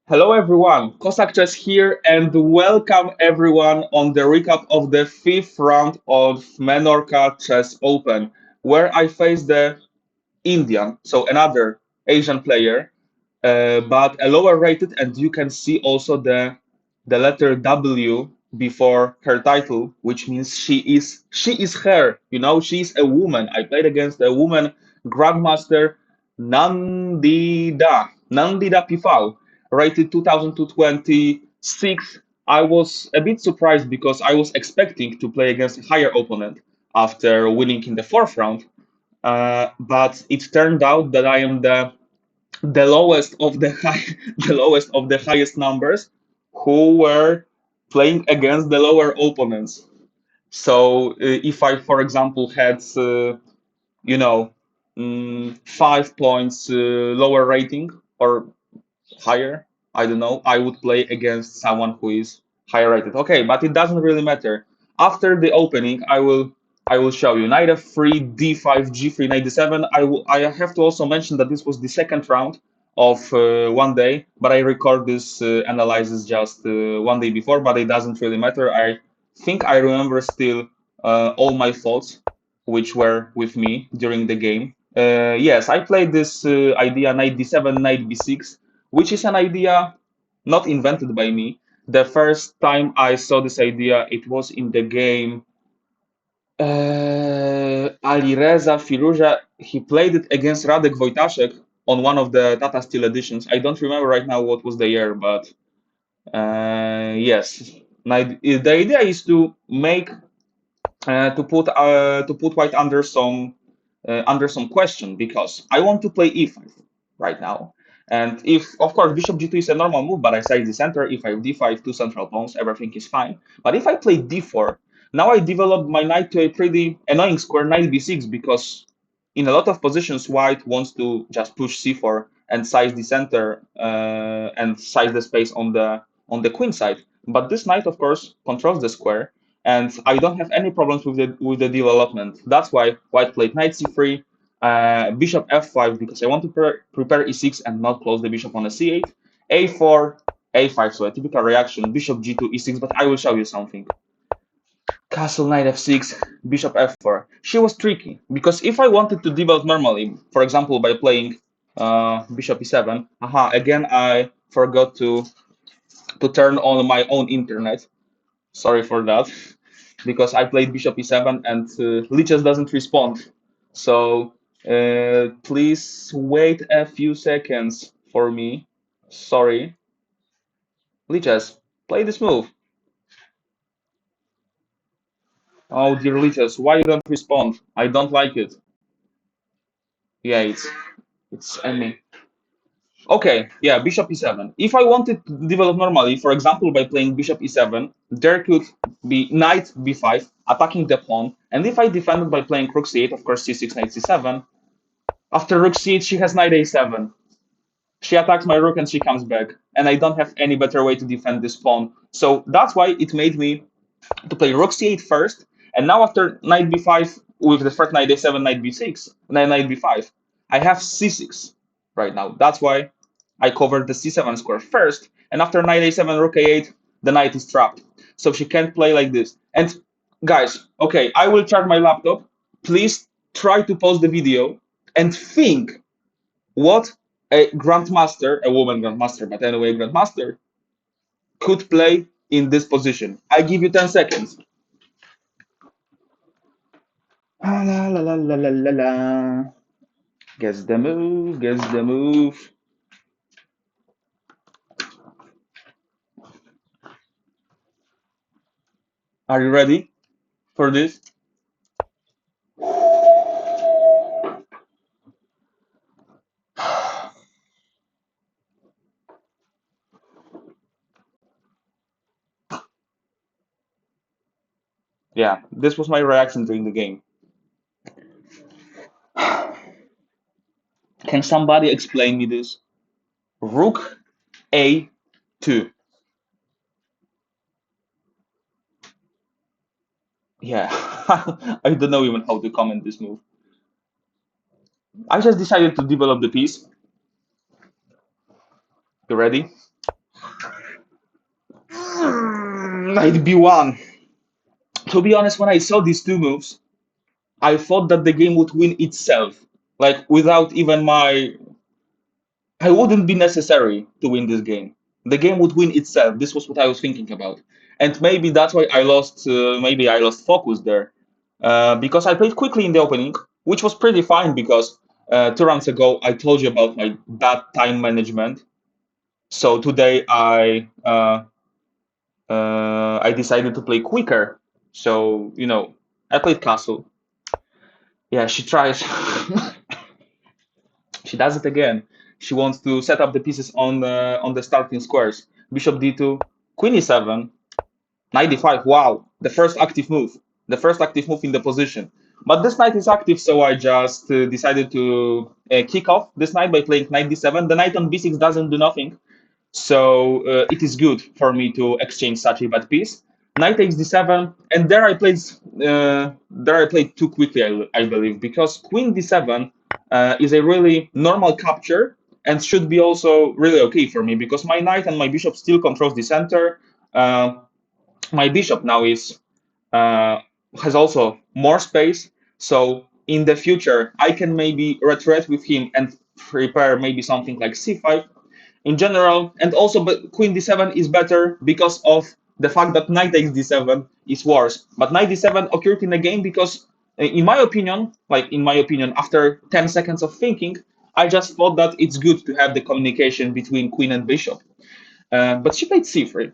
Hello everyone, KosakChess here and welcome everyone on the recap of the fifth round of Menorca Chess Open, where I faced the Indian, so another Asian player, but a lower rated, and you can see also the letter W before her title, which means she is her, she is a woman. I played against a woman grandmaster, Nandhidhaa P V, rated 2226. I was a bit surprised because I was expecting to play against a higher opponent after winning in the fourth round, but it turned out that I am the lowest of the high, the lowest of the highest numbers who were playing against the lower opponents. So if I, for example, had you know 5 points lower rating or higher, I don't know, I would play against someone who is higher rated. Okay, but it doesn't really matter. After the opening, I will show you knight f3, d5, g3, knight d7. I have to also mention that this was the second round of one day, but I record this analysis just one day before, but it doesn't really matter. I think I remember still all my thoughts which were with me during the game. Yes, I played this idea knight d7, knight b6, which is an idea not invented by me. The first time I saw this idea, it was in the game Alireza Firuza. He played it against Radek Wojtaszek on one of the Tata Steel editions. I don't remember right now what was the year, but yes. The idea is to make to put white under some question because I want to play e5 right now. And if, of course, bishop g2 is a normal move, but I size the center, e5, d5, two central pawns, everything is fine. But if I play d4, now I develop my knight to a pretty annoying square, knight b6, because in a lot of positions, white wants to just push c4 and size the center and size the space on the queen side. But this knight, of course, controls the square, and I don't have any problems with the development. That's why white played knight c3, bishop f5 because I want to prepare e6 and not close the bishop on a c8, a4, a5. So a typical reaction, bishop g2, e6. But I will show you something. Castle knight f6, bishop f4. She was tricky because if I wanted to develop normally, for example, by playing bishop e7, again I forgot to turn on my own internet. Sorry for that, because I played bishop e7 and Lichess doesn't respond. So please wait a few seconds for me. Sorry. Lichess, play this move. Oh dear Lichess, why you don't respond? I don't like it. Yeah, it's Emmy. Okay, yeah, bishop e7. If I wanted to develop normally, for example, by playing bishop e7, there could be knight b5, attacking the pawn. And if I defended by playing rook c8, of course, c6, knight c7, after rook c8, she has knight a7. She attacks my rook and she comes back. And I don't have any better way to defend this pawn. So that's why it made me to play rook c8 first. And now after knight b5, with the first knight a7, knight b6, knight b5, I have c6 right now. That's why I covered the c7 square first. And after knight a7, rook a8, the knight is trapped. So she can't play like this. And guys, okay, I will charge my laptop. Please try to pause the video and think what a grandmaster, a woman grandmaster, but anyway, a grandmaster, could play in this position. I give you 10 seconds. Ah, la la la la la la la. Guess the move, guess the move. Are you ready for this? Yeah, this was my reaction during the game. Can somebody explain me this? Rook A2. Yeah, I don't know even how to comment this move. I just decided to develop the piece. You ready? Knight b1. To be honest, when I saw these two moves, I thought that the game would win itself. Like without even my, I wouldn't be necessary to win this game. The game would win itself. This was what I was thinking about, and maybe that's why I lost. Maybe I lost focus there, because I played quickly in the opening, which was pretty fine because 2 rounds ago I told you about my bad time management. So today I decided to play quicker. So I played castle. Yeah, she tries. She does it again. She wants to set up the pieces on the starting squares. Bishop d2, queen e7, knight d5. Wow, the first active move. The first active move in the position. But this knight is active, so I just decided to kick off this knight by playing knight d7. The knight on b6 doesn't do nothing, so it is good for me to exchange such a bad piece. Knight takes d7, and there I played too quickly, I believe, because queen d7 is a really normal capture and should be also really okay for me because my knight and my bishop still controls the center. Uh, my bishop now is has also more space, so in the future I can maybe retreat with him and prepare maybe something like c5 in general. And also, but queen d7 is better because of the fact that knight takes d7 is worse. But knight d7 occurred in the game because, in my opinion, after 10 seconds of thinking, I just thought that it's good to have the communication between queen and bishop. But she played c3.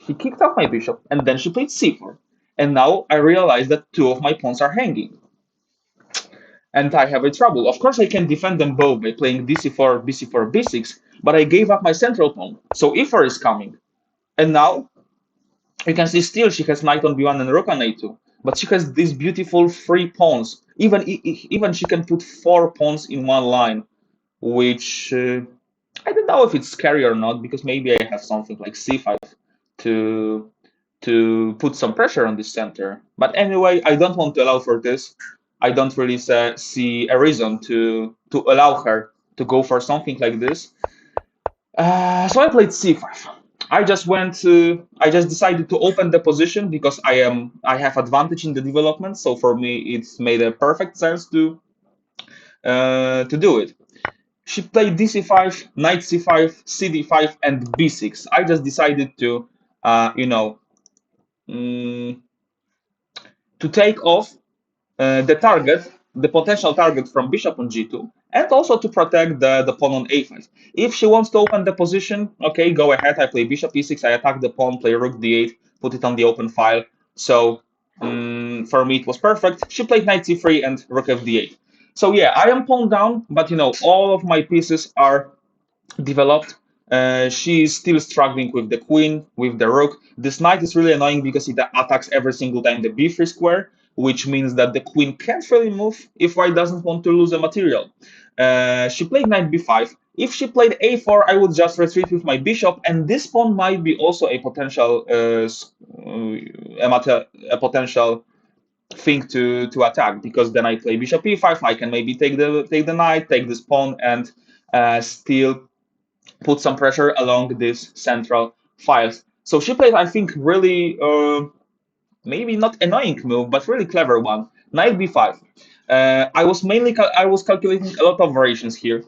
She kicked off my bishop, and then she played c4. And now I realize that two of my pawns are hanging and I have a trouble. Of course, I can defend them both by playing dc4, bc4, b6, but I gave up my central pawn, so e4 is coming. And now you can see still she has knight on b1 and rook on a2, but she has these beautiful three pawns. Even she can put 4 pawns in one line, which I don't know if it's scary or not, because maybe I have something like c5 to put some pressure on this center. But anyway, I don't want to allow for this. I don't really see a reason to allow her to go for something like this. So I played c5. I just decided to open the position because I have advantage in the development. So for me, it's made a perfect sense to do it. She played dc5, knight c5, cd5, and b6. I just decided to, mm, to take off the potential target from bishop on g2, and also to protect the pawn on a5. If she wants to open the position, okay, go ahead. I play bishop e6, I attack the pawn, play rook d8, put it on the open file. So for me, it was perfect. She played knight c3 and rook f d8. So yeah, I am pawn down, but all of my pieces are developed. She's still struggling with the queen, with the rook. This knight is really annoying because it attacks every single time the b3 square, which means that the queen can't really move if white doesn't want to lose a material. She played knight b5. If she played a4, I would just retreat with my bishop, and this pawn might be also a potential a potential thing to attack, because then I play bishop e5. I can maybe take the knight, take this pawn, and still put some pressure along these central files. So she played, I think, really maybe not annoying move, but really clever one. Knight b5. I was calculating a lot of variations here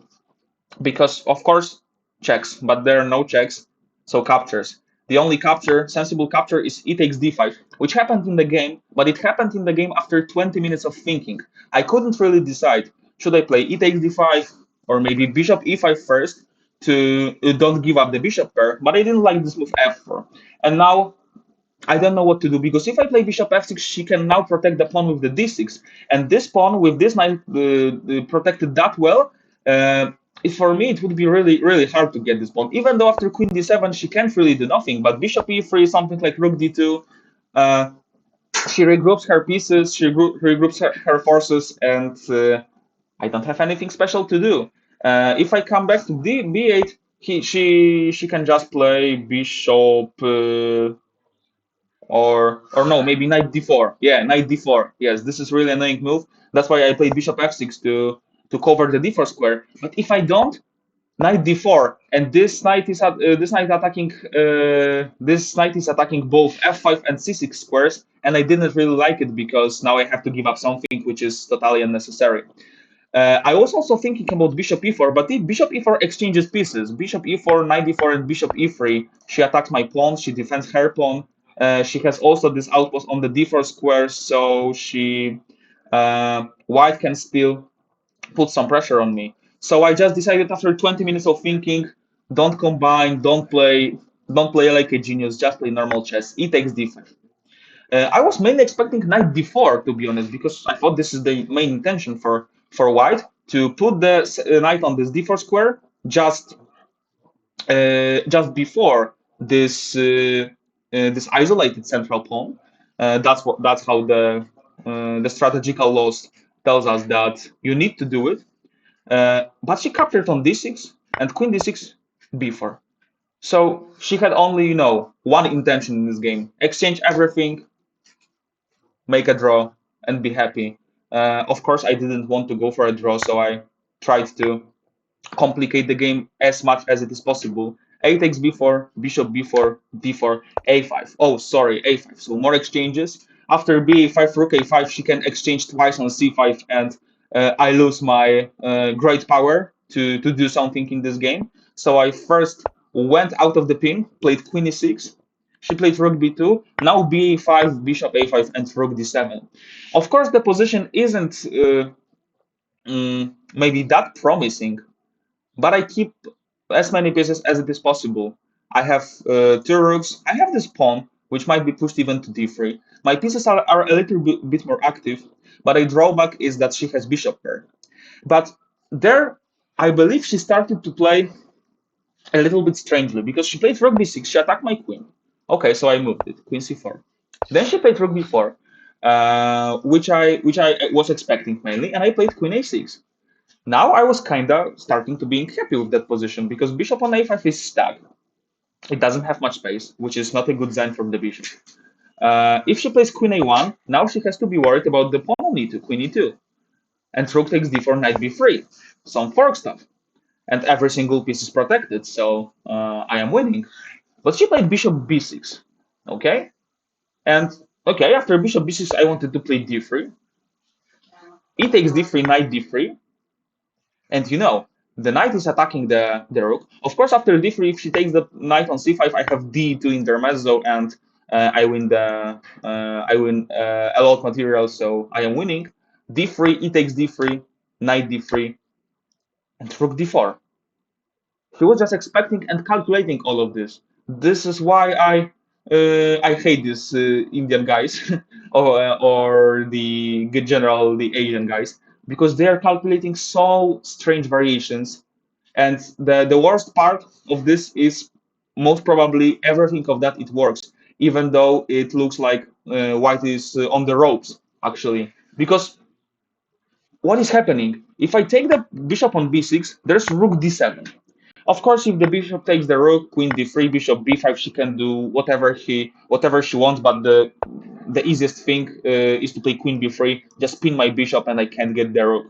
because, of course, checks, but there are no checks, so captures. The only sensible capture, is e takes d5, which happened in the game, but it happened in the game after 20 minutes of thinking. I couldn't really decide, should I play e takes d5 or maybe bishop e5 first to don't give up the bishop pair, but I didn't like this move f4. And now I don't know what to do, because if I play bishop f6, she can now protect the pawn with the d6, and this pawn with this knight protected that well. For me, it would be really, really hard to get this pawn. Even though after queen d7, she can't really do nothing, but bishop e3, something like rook d2, she regroups her pieces, she regroups her forces, and I don't have anything special to do. If I come back to b8, she can just play bishop or no, maybe knight d4. Yeah, knight d4. Yes, this is really annoying move. That's why I played bishop f6 to cover the d4 square. But if I don't, knight d4, and this knight is attacking both f5 and c6 squares, and I didn't really like it because now I have to give up something which is totally unnecessary. I was also thinking about bishop e4, but if bishop e4 exchanges pieces, bishop e4, knight d4, and bishop e3, she attacks my pawn, she defends her pawn. She has also this outpost on the d4 square, so white can still put some pressure on me. So I just decided after 20 minutes of thinking, don't combine, don't play like a genius, just play normal chess. E takes d5. I was mainly expecting knight d4 to be honest, because I thought this is the main intention for white to put the knight on this d4 square just before this isolated central pawn. That's how the strategical laws tells us that you need to do it. But she captured on d6 and queen d6 b4. So she had only, one intention in this game: exchange everything, make a draw, and be happy. Of course, I didn't want to go for a draw, so I tried to complicate the game as much as it is possible. A takes b4, bishop b4, d4, a5. Oh, sorry, a5. So more exchanges. After b5, rook a5, she can exchange twice on c5, and I lose my great power to do something in this game. So I first went out of the pin, played queen e6. She played rook b2. Now b5, bishop a5, and rook d7. Of course, the position isn't maybe that promising, but I keep as many pieces as it is possible. I have two rooks. I have this pawn, which might be pushed even to d3. My pieces are a little bit more active, but a drawback is that she has bishop pair. But there, I believe she started to play a little bit strangely, because she played rook b6, she attacked my queen. Okay, so I moved it, queen c4. Then she played rook b4, which I was expecting mainly, and I played queen a6. Now I was kinda starting to being happy with that position, because bishop on a5 is stuck. It doesn't have much space, which is not a good sign from the bishop. If she plays queen a1, now she has to be worried about the pawn on e2, queen e2. And rook takes d4, knight b3. Some fork stuff. And every single piece is protected, so I am winning. But she played bishop b6. Okay? And okay, after bishop b6, I wanted to play d3. E takes d3, knight d3. And the knight is attacking the rook. Of course, after d3, if she takes the knight on c5, I have d2 intermezzo, and I win a lot of material, so I am winning. d3, e takes d3, knight d3, and rook d4. He was just expecting and calculating all of this. This is why I hate these Indian guys or the general the Asian guys, because they are calculating so strange variations. And the worst part of this is most probably everything of that it works, even though it looks like white is on the ropes actually. Because what is happening? If I take the bishop on b6, there's rook d7. Of course, if the bishop takes the rook, queen d3, bishop b5, she can do whatever she wants. But the easiest thing is to play queen b3, just pin my bishop, and I can't get the rook.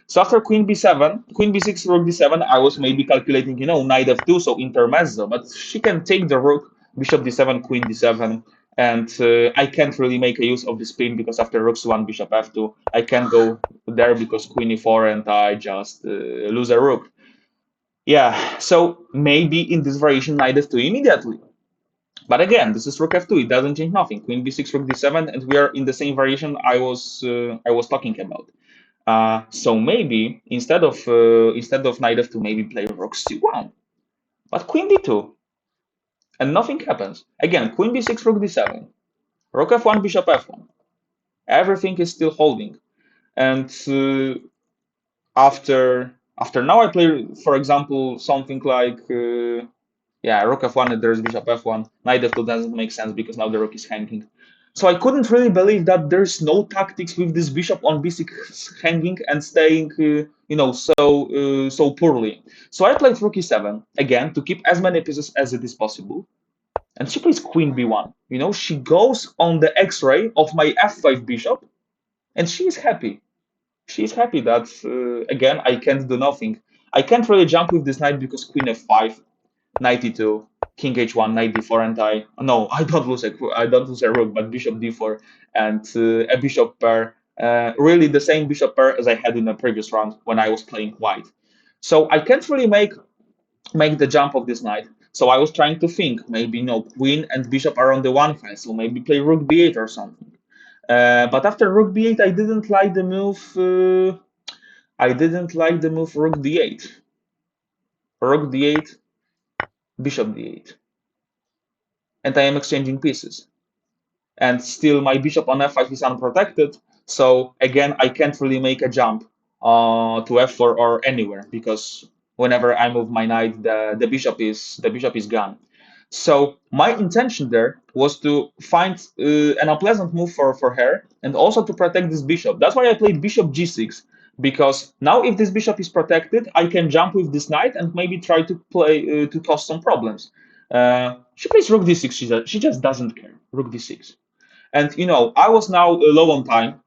So after queen b7, queen b6, rook d7, I was maybe calculating, knight f2, so intermezzo. But she can take the rook, bishop d7, queen d7, and I can't really make a use of this pin, because after rook c1, bishop f2, I can't go there because queen e4, and I just lose a rook. Yeah, so maybe in this variation knight f2 immediately. But again, this is rook f2. It doesn't change nothing. Queen b6, rook d7, and we are in the same variation I was talking about. So maybe instead of knight f2, maybe play rook c1, but queen d2, and nothing happens. Again, queen b6, rook d7, rook f1, bishop f1. Everything is still holding, and after now I play, for example, something like. Yeah, rook f1 and there's bishop f1. Knight f2 doesn't make sense because now the rook is hanging. So I couldn't really believe that there's no tactics with this bishop on b6 hanging and staying, so poorly. So I played rook e7 again to keep as many pieces as it is possible, and she plays queen b1. She goes on the X-ray of my f5 bishop, and she is happy. She's happy that again I can't do nothing. I can't really jump with this knight because queen f5, knight e2, king h1, knight d4, and I don't lose a rook, but bishop d4 and a bishop pair. Really the same bishop pair as I had in the previous round when I was playing white. So I can't really make the jump of this knight. So I was trying to think, maybe queen and bishop are on the one file, so maybe play rook b8 or something. But after rook b8, I didn't like the move. I didn't like the move rook d8. Rook d8, bishop d8, and I am exchanging pieces. And still my bishop on f5 is unprotected. So again, I can't really make a jump to f4 or anywhere because whenever I move my knight, the bishop is gone. So my intention there was to find an unpleasant move for her and also to protect this bishop. That's why I played bishop g6, because now if this bishop is protected, I can jump with this knight and maybe try to play to cause some problems. She plays rook d6. She just doesn't care. Rook d6. And I was now low on time.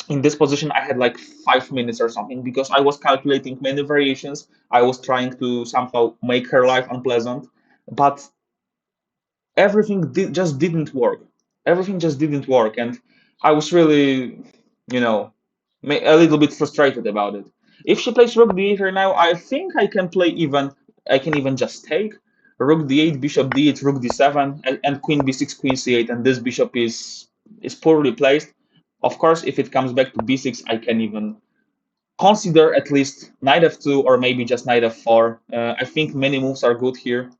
In this position, I had like 5 minutes or something because I was calculating many variations. I was trying to somehow make her life unpleasant, but everything just didn't work. Everything just didn't work, and I was really, you know, a little bit frustrated about it. If she plays rook d8 right now, I think I can play even. I can even just take rook d8, bishop d8, rook d7, and queen b6, queen c8, and this bishop is poorly placed. Of course, if it comes back to b6, I can even consider at least knight f2 or maybe just knight f4. I think many moves are good here.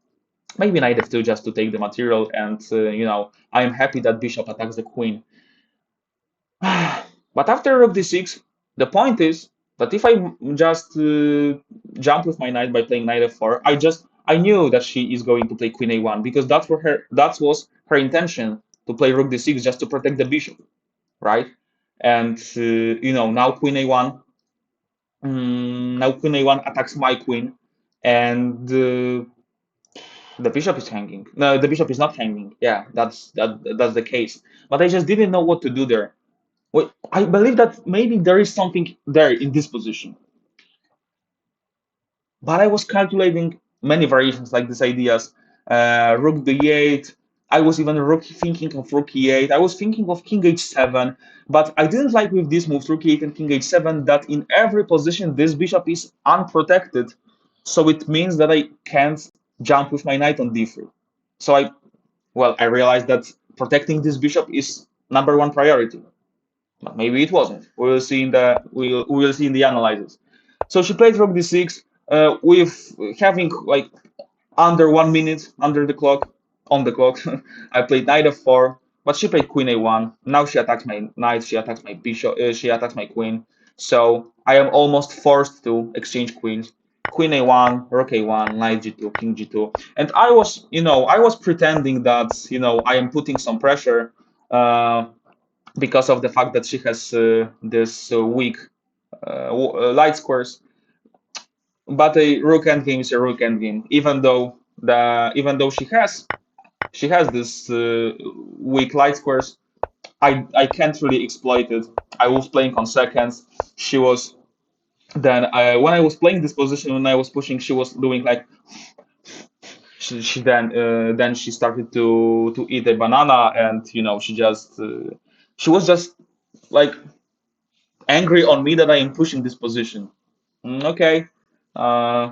Maybe knight f2 just to take the material, and I am happy that bishop attacks the queen. But after rook d6, the point is that if I just jump with my knight by playing knight f4, I knew that she is going to play queen a1 because that was her intention, to play rook d6 just to protect the bishop, right? And now queen a1, attacks my queen, and the bishop is hanging. No, the bishop is not hanging. Yeah, that's the case. But I just didn't know what to do there. Well, I believe that maybe there is something there in this position. But I was calculating many variations like these ideas. Rook d8. I was even thinking of rook e8. I was thinking of king h7. But I didn't like with these moves, rook e8 and king h7, that in every position this bishop is unprotected. So it means that I can't jump with my knight on d3. So I realized that protecting this bishop is number one priority. But maybe it wasn't. We will see in the analysis. So she played rook d6 with having like under 1 minute under the clock on the clock. I played knight f4, but she played queen a1. Now she attacks my knight. She attacks my bishop. She attacks my queen. So I am almost forced to exchange queens. Queen a1, rook a1, knight g2, king g2, and I was pretending that I am putting some pressure. Because of the fact that she has this weak light squares. But a rook endgame is a rook endgame, even though she has this weak light squares. I can't really exploit it. I was playing on seconds. She was then when I was playing this position, when I was pushing, she was doing like then she started to eat a banana, and she was just like angry on me that I am pushing this position. Okay. Uh,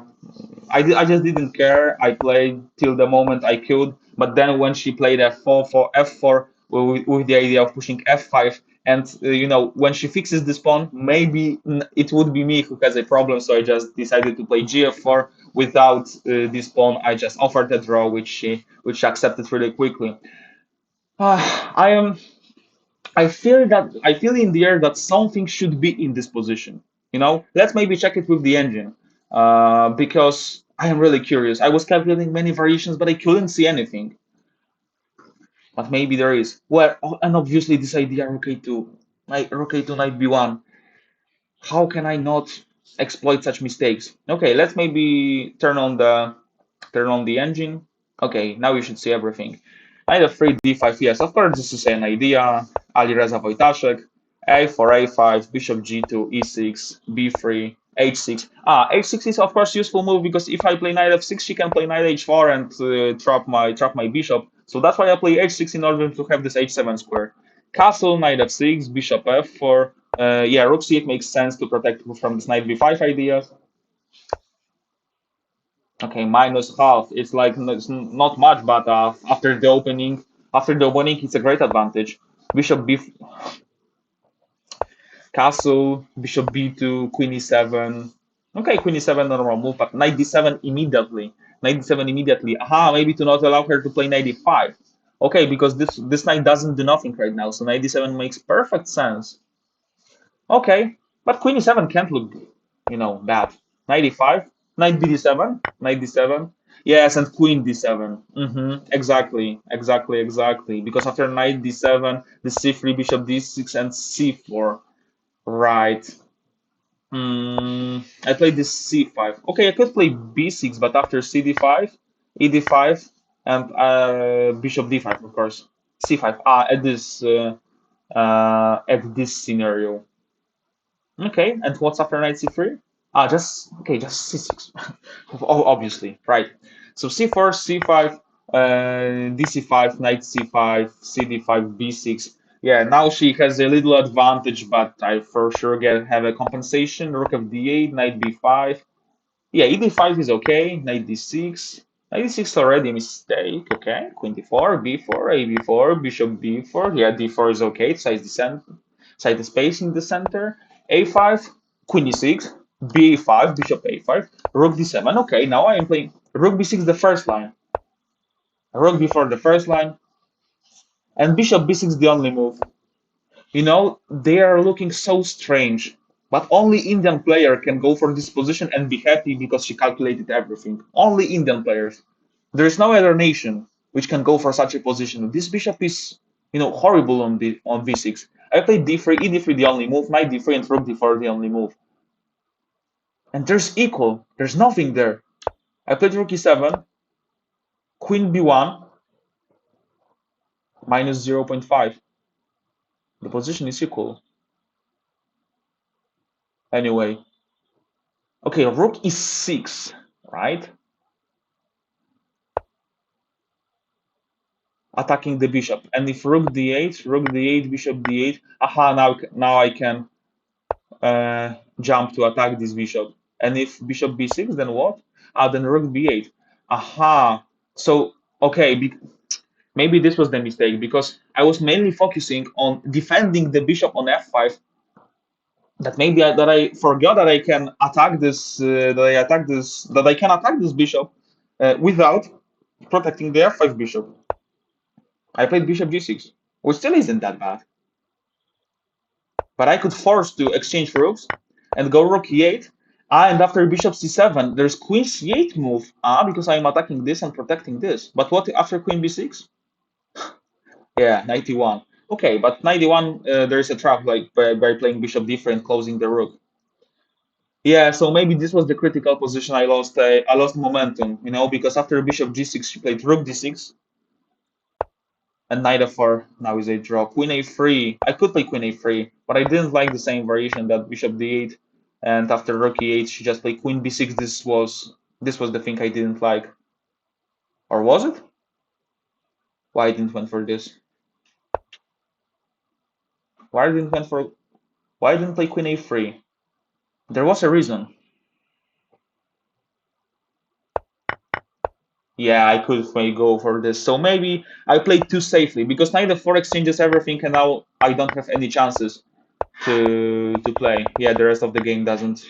I just didn't care. I played till the moment I could. But then when she played f4 for f4 with the idea of pushing f5, and when she fixes this pawn, maybe it would be me who has a problem. So I just decided to play gf4 without this pawn. I just offered a draw, which she accepted really quickly. I am I feel in the air that something should be in this position. Let's maybe check it with the engine, because I am really curious. I was calculating many variations, but I couldn't see anything. But maybe there is. Well, and obviously this idea rook a2, knight b1. How can I not exploit such mistakes? Okay, let's maybe turn on the engine. Okay, now you should see everything. Knight f3, d5. Yes, of course, this is an idea. Ali Reza Wojtaszek. A4, a5, bishop g2, e6, b3. h6. H6 is of course useful move because if I play knight f6, she can play knight h4 and trap my bishop. So that's why I play h6 in order to have this h7 square. Castle, knight f6, bishop f4. Yeah, rook c8 makes sense to protect from this knight b5 idea. Okay, minus half. It's like it's not much, but after the opening, it's a great advantage. Bishop b castle, bishop b2, queen e7. Okay, queen e7 normal move, but knight d7 immediately. Knight d7 immediately. Aha, maybe to not allow her to play knight d5. Okay, because this knight doesn't do nothing right now, so knight d7 makes perfect sense. Okay, but queen e7 can't look, bad. Knight e5, knight bd7, knight d7. Yes, and queen d7. Exactly, exactly, exactly. Because after knight d7, the c3, bishop d6, and c4. Right. I played this c5. Okay, I could play b6, but after cd5, ed5, and bishop d5, of course. c5. At this scenario. Okay, and what's after knight c3? Just c6. Obviously, right. So c4, c5, dc5, knight c5, cd5, b6. Yeah, now she has a little advantage, but I for sure have a compensation. Rook of d8, knight b5. Yeah, ed5 is okay. Knight d6. Knight d6 already a mistake. Okay, queen d4, b4, ab4, bishop b4. Yeah, d4 is okay. Side the space in the center. a5, queen e6, ba5, bishop a5, rook d7. Okay, now I am playing rook b6 the first line, rook b4 the first line, and bishop b6 the only move. They are looking so strange, but only Indian player can go for this position and be happy because she calculated everything. Only Indian players. There is no other nation which can go for such a position. This bishop is, horrible on b6. I played d3, e d3 the only move, knight d3 and rook d4 the only move. And there's equal. There's nothing there. I played rook e7, queen b1, minus 0.5. The position is equal. Anyway. Okay, rook e6, right? Attacking the bishop. And if rook d8, bishop d8, aha, now I can jump to attack this bishop. And if bishop b6, then what? Then rook b8. Aha. So, okay, maybe this was the mistake because I was mainly focusing on defending the bishop on f5. That I forgot that I can attack this bishop without protecting the f5 bishop. I played bishop g6, which still isn't that bad. But I could force to exchange rooks and go rook e8. And after bishop c7, there's queen c8 move. Because I'm attacking this and protecting this. But what after queen b6? Yeah, 91. Okay, but 91, there's a trap like by playing bishop d3 and closing the rook. Yeah, so maybe this was the critical position. I lost momentum, because after bishop g6, she played rook d6 and knight f4. Now is a draw. Queen a3. I could play queen a3, but I didn't like the same variation that bishop d8. And after rook e8, she just played queen b6. This was the thing I didn't like, or was it? Why I didn't went for this? Why I didn't went for? Why I didn't play queen a3? There was a reason. Yeah, I could go for this. So maybe I played too safely because knight f4 exchanges everything, and now I don't have any chances to play. Yeah, the rest of the game doesn't.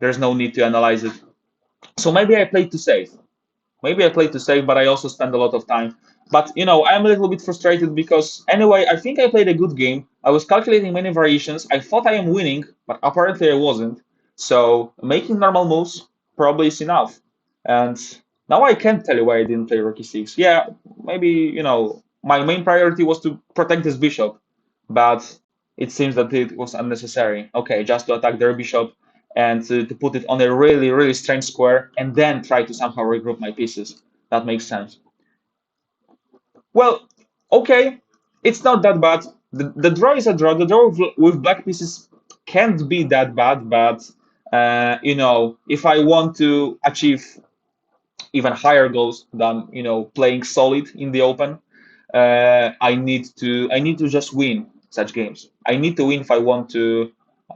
There's no need to analyze it. So maybe I played too safe. Maybe I played too safe, but I also spent a lot of time. But I'm a little bit frustrated because anyway, I think I played a good game. I was calculating many variations. I thought I am winning, but apparently I wasn't. So making normal moves probably is enough. And now I can't tell you why I didn't play Rook e6. Yeah, maybe my main priority was to protect this bishop, but it seems that it was unnecessary. Okay, just to attack their bishop and to put it on a really, really strange square and then try to somehow regroup my pieces. That makes sense. Well, okay, it's not that bad. The draw is a draw. The draw with black pieces can't be that bad, but if I want to achieve even higher goals than playing solid in the open, I need to just win such games. I need to win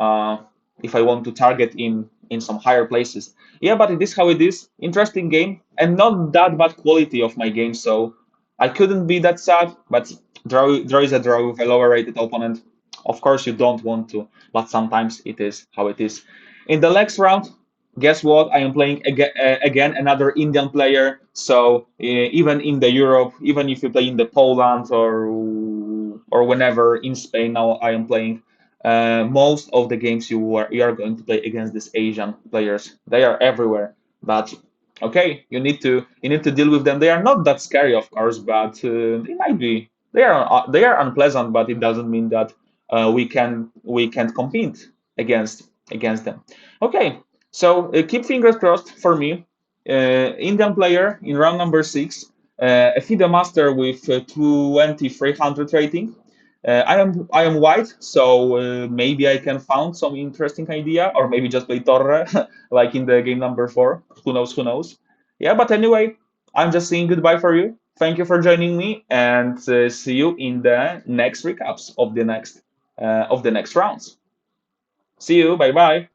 uh, if I want to target in some higher places. Yeah, but it is how it is. Interesting game and not that bad quality of my game, so I couldn't be that sad. But draw is a draw with a lower rated opponent. Of course, you don't want to, but sometimes it is how it is. In the next round, guess what? I am playing again another Indian player. So even in the Europe, even if you play in the Poland or whenever in Spain, now I am playing. Most of the games you are going to play against these Asian players. They are everywhere, but okay, you need to deal with them. They are not that scary, of course, but they might be. They are unpleasant, but it doesn't mean that we can't compete against them. Okay, so keep fingers crossed for me. Indian player in round number six, a FIDE master with 2300 rating. I am white, so maybe I can found some interesting idea, or maybe just play Torre, like in the game number four. Who knows? Who knows? Yeah, but anyway, I'm just saying goodbye for you. Thank you for joining me, and see you in the next recaps of the next rounds. See you. Bye bye.